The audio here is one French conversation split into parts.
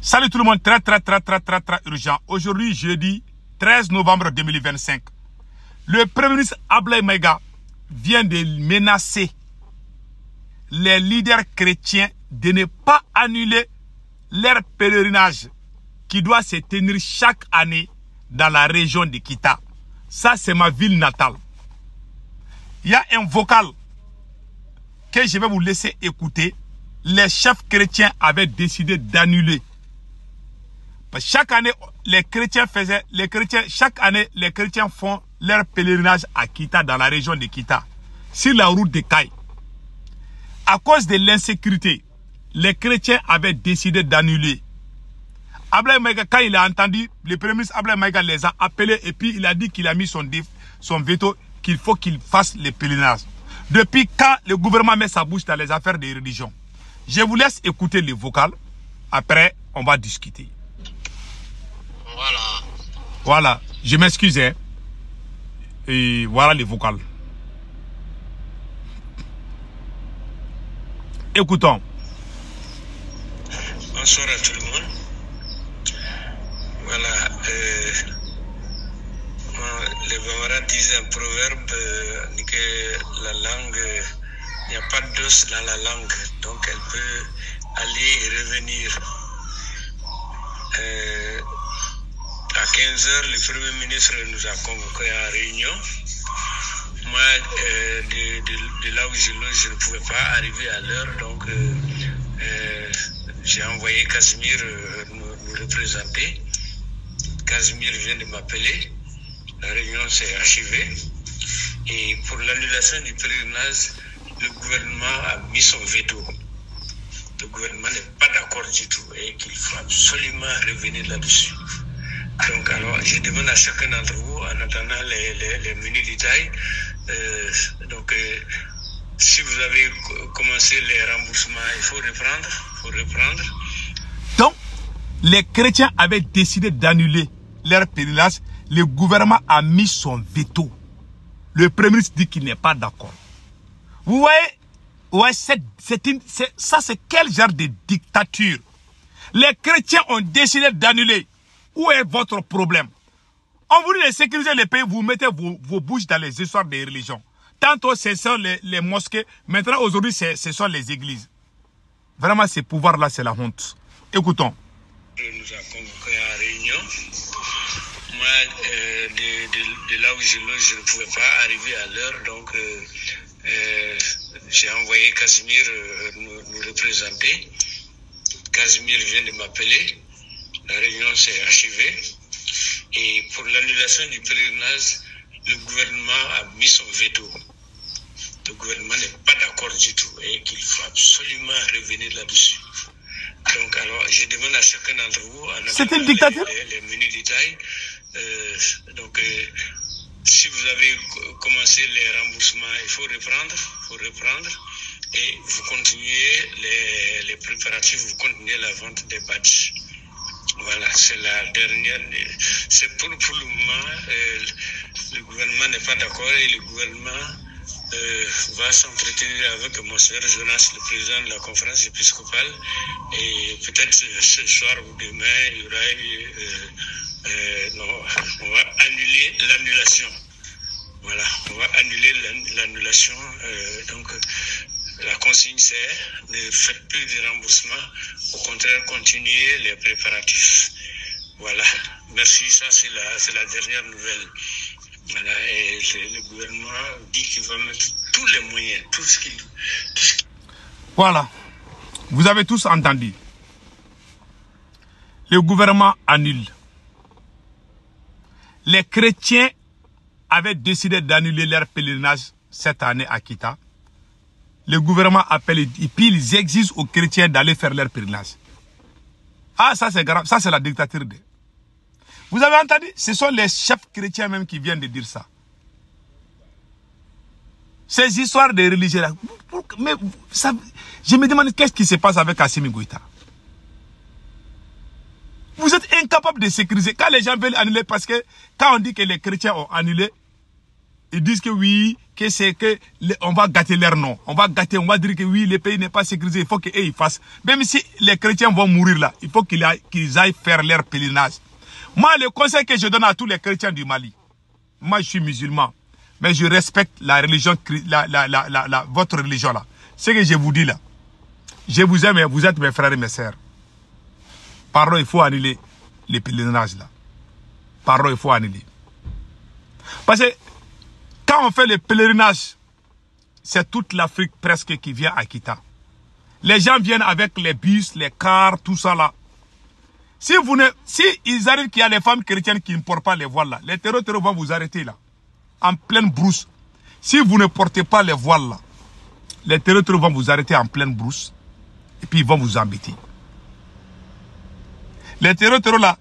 Salut tout le monde, très urgent. Aujourd'hui, jeudi 13 novembre 2025, le Premier ministre Abdoulaye Maïga vient de menacer les leaders chrétiens de ne pas annuler leur pèlerinage qui doit se tenir chaque année dans la région de Kita. Ça, c'est ma ville natale. Il y a un vocal que je vais vous laisser écouter. Les chefs chrétiens avaient décidé d'annuler. Chaque année, les chrétiens font leur pèlerinage à Kita, dans la région de Kita, sur la route de Kaï. À cause de l'insécurité, les chrétiens avaient décidé d'annuler. Abdoulaye Maïga, quand il a entendu, le Premier ministre Abdoulaye Maïga les a appelés et puis il a dit qu'il a mis son veto, qu'il faut qu'il fasse les pèlerinages. Depuis quand le gouvernement met sa bouche dans les affaires des religions? Je vous laisse écouter les vocales. Après, on va discuter. Voilà, je m'excuse. Et voilà les vocales. Écoutons. Bonsoir à tout le monde. Voilà. Les Bavaras disent un proverbe que la langue, il n'y a pas d'os dans la langue, donc elle peut aller et revenir. À 15 h, le Premier ministre nous a convoqués en réunion. Moi, de là où je loge, je ne pouvais pas arriver à l'heure, donc j'ai envoyé Casimir nous représenter. Casimir vient de m'appeler. La réunion s'est achevée. Et pour l'annulation du pèlerinage, le gouvernement a mis son veto. Le gouvernement n'est pas d'accord du tout et qu'il faut absolument revenir là-dessus. Donc alors, je demande à chacun d'entre vous, en attendant les menus détails, si vous avez commencé les remboursements, il faut reprendre. Donc, les chrétiens avaient décidé d'annuler leur pèlerinage. Le gouvernement a mis son veto. Le Premier ministre dit qu'il n'est pas d'accord. Vous voyez, ouais, ça c'est quel genre de dictature? Les chrétiens ont décidé d'annuler. Où est votre problème? On voulait de sécuriser les pays, vous mettez vos bouches dans les histoires des religions. Tantôt ce sont les mosquées, maintenant aujourd'hui ce sont les églises. Vraiment ces pouvoirs-là, c'est la honte. Écoutons. Il nous a convoqués en réunion. Moi, de là où je loge, je ne pouvais pas arriver à l'heure, donc j'ai envoyé Casimir nous représenter. Casimir vient de m'appeler. La réunion s'est achevée. Et pour l'annulation du pèlerinage, le gouvernement a mis son veto. Le gouvernement n'est pas d'accord du tout et qu'il faut absolument revenir là-dessus. Donc alors, je demande à chacun d'entre vous, c'est une dictature. Les menus détails, si vous avez commencé les remboursements, il faut reprendre et vous continuez les préparatifs, vous continuez la vente des badges. Voilà, c'est la dernière. C'est pour le moment, le gouvernement n'est pas d'accord et le gouvernement va s'entretenir avec Monseigneur Jonas, le président de la conférence épiscopale, et peut-être ce soir ou demain, il y aura on va annuler l'annulation. Voilà, on va annuler l'annulation. Donc, la consigne, c'est ne faites plus de remboursement, au contraire, continuez les préparatifs. Voilà, merci, ça c'est la dernière nouvelle. Voilà, et le gouvernement dit qu'il va mettre tous les moyens, tout ce qu'il... Voilà, vous avez tous entendu. Le gouvernement annule. Les chrétiens avaient décidé d'annuler leur pèlerinage cette année à Kita. Le gouvernement appelle et puis ils exigent aux chrétiens d'aller faire leur pèlerinage. Ah, ça c'est grave, ça c'est la dictature. Vous avez entendu? Ce sont les chefs chrétiens même qui viennent de dire ça. Ces histoires de religieux là. Mais ça, je me demande qu'est-ce qui se passe avec Assimi Goïta. Vous êtes incapable de sécuriser. Quand les gens veulent annuler, parce que quand on dit que les chrétiens ont annulé, Ils disent que oui, que c'est que on va gâter leur nom. On va dire que oui, le pays n'est pas sécurisé. Il faut qu'ils fassent. Même si les chrétiens vont mourir là, il faut qu'ils aillent faire leur pèlerinage. Moi, le conseil que je donne à tous les chrétiens du Mali, moi je suis musulman, mais je respecte la religion, votre religion là. Ce que je vous dis là, je vous aime, vous êtes mes frères et mes sœurs. Pardon, il faut annuler les pèlerinages là. Pardon, il faut annuler. Parce que quand on fait le pèlerinage, c'est toute l'Afrique presque qui vient à Kita. Les gens viennent avec les bus, les cars, tout ça là. Si ils arrivent qu'il y a les femmes chrétiennes qui ne portent pas les voiles là, les terreurs vont vous arrêter là, en pleine brousse. Si vous ne portez pas les voiles là, les terreurs vont vous arrêter en pleine brousse et puis ils vont vous embêter. Les terreurs là,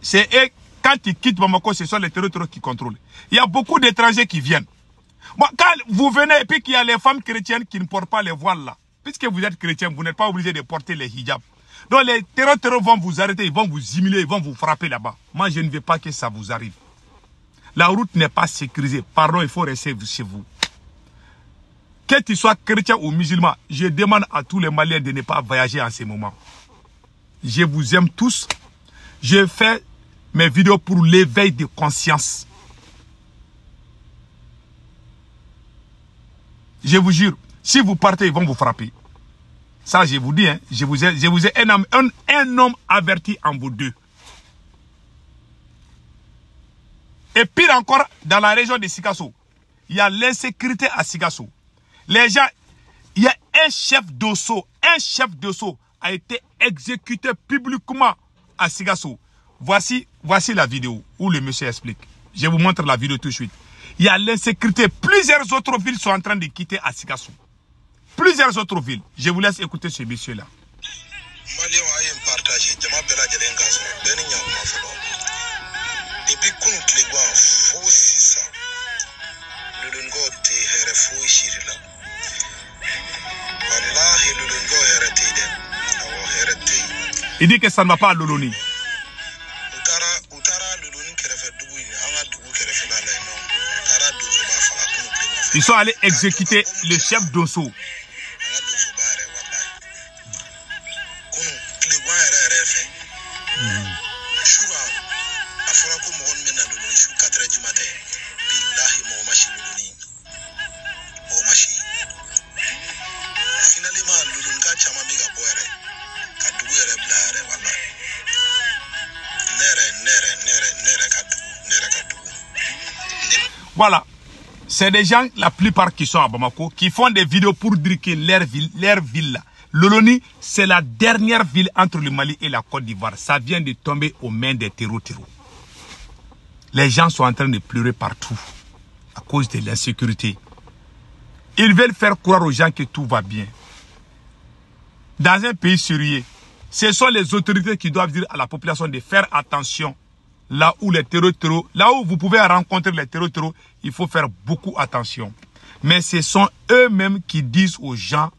c'est eux, quand ils quittent Bamako, ce sont les terreurs qui contrôlent. Il y a beaucoup d'étrangers qui viennent. Bon, quand vous venez et puis qu'il y a les femmes chrétiennes qui ne portent pas les voiles là, puisque vous êtes chrétien, vous n'êtes pas obligé de porter les hijabs. Donc les terreurs vont vous arrêter, ils vont vous humilier, ils vont vous frapper là-bas. Moi, je ne veux pas que ça vous arrive. La route n'est pas sécurisée. Pardon, il faut rester chez vous. Que tu sois chrétien ou musulman, je demande à tous les Maliens de ne pas voyager en ce moment. Je vous aime tous. Je fais mes vidéos pour l'éveil de conscience. Je vous jure, si vous partez, ils vont vous frapper. Ça, je vous dis, hein, je vous ai un homme averti en vous deux. Et pire encore, dans la région de Sikasso, il y a l'insécurité à Sikasso. Les gens, il y a un chef d'Osso a été exécuté publiquement à Sikasso. Voici la vidéo où le monsieur explique. Je vous montre la vidéo tout de suite. Il y a l'insécurité. Plusieurs autres villes sont en train de quitter à Sikasso. Plusieurs autres villes. Je vous laisse écouter ce monsieur-là. Il dit que ça ne va pas à Loloni. Ils sont allés exécuter le chef d'Osso. Voilà, c'est des gens, la plupart qui sont à Bamako, qui font des vidéos pour dire que leur ville là, Loloni, c'est la dernière ville entre le Mali et la Côte d'Ivoire. Ça vient de tomber aux mains des terreaux. Les gens sont en train de pleurer partout à cause de l'insécurité. Ils veulent faire croire aux gens que tout va bien. Dans un pays sérieux, ce sont les autorités qui doivent dire à la population de faire attention. Là où les terreaux, là où vous pouvez rencontrer les terreaux, il faut faire beaucoup attention. Mais ce sont eux-mêmes qui disent aux gens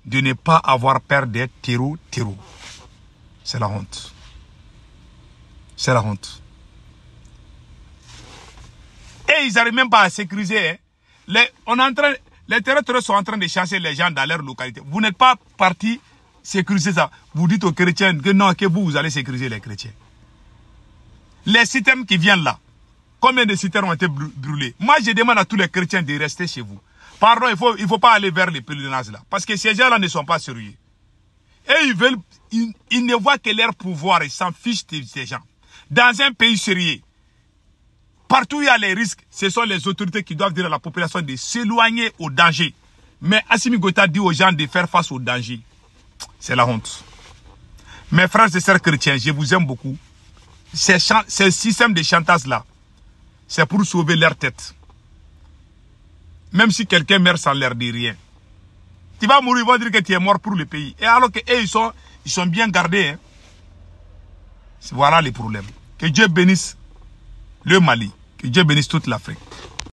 de ne pas avoir peur des terreaux. C'est la honte. C'est la honte. Et ils n'arrivent même pas à sécuriser. Hein. Les terreaux sont en train de chasser les gens dans leur localité. Vous n'êtes pas parti sécuriser ça. Vous dites aux chrétiens que non, que vous allez sécuriser les chrétiens. Les citernes qui viennent là, combien de citernes ont été brûlées? Moi, je demande à tous les chrétiens de rester chez vous. Pardon, il faut pas aller vers les pèlerinages là. Parce que ces gens-là ne sont pas sérieux. Et ils ne voient que leur pouvoir, ils s'en fichent de ces gens. Dans un pays sérieux, partout où il y a les risques, ce sont les autorités qui doivent dire à la population de s'éloigner au danger. Mais Assimi Goïta dit aux gens de faire face au danger. C'est la honte. Mes frères et sœurs chrétiens, je vous aime beaucoup. Ces systèmes de chantage-là, c'est pour sauver leur tête. Même si quelqu'un meurt sans leur dire rien. Tu vas mourir, ils vont dire que tu es mort pour le pays. Et alors qu'eux, ils sont bien gardés. Hein. Voilà les problèmes. Que Dieu bénisse le Mali. Que Dieu bénisse toute l'Afrique.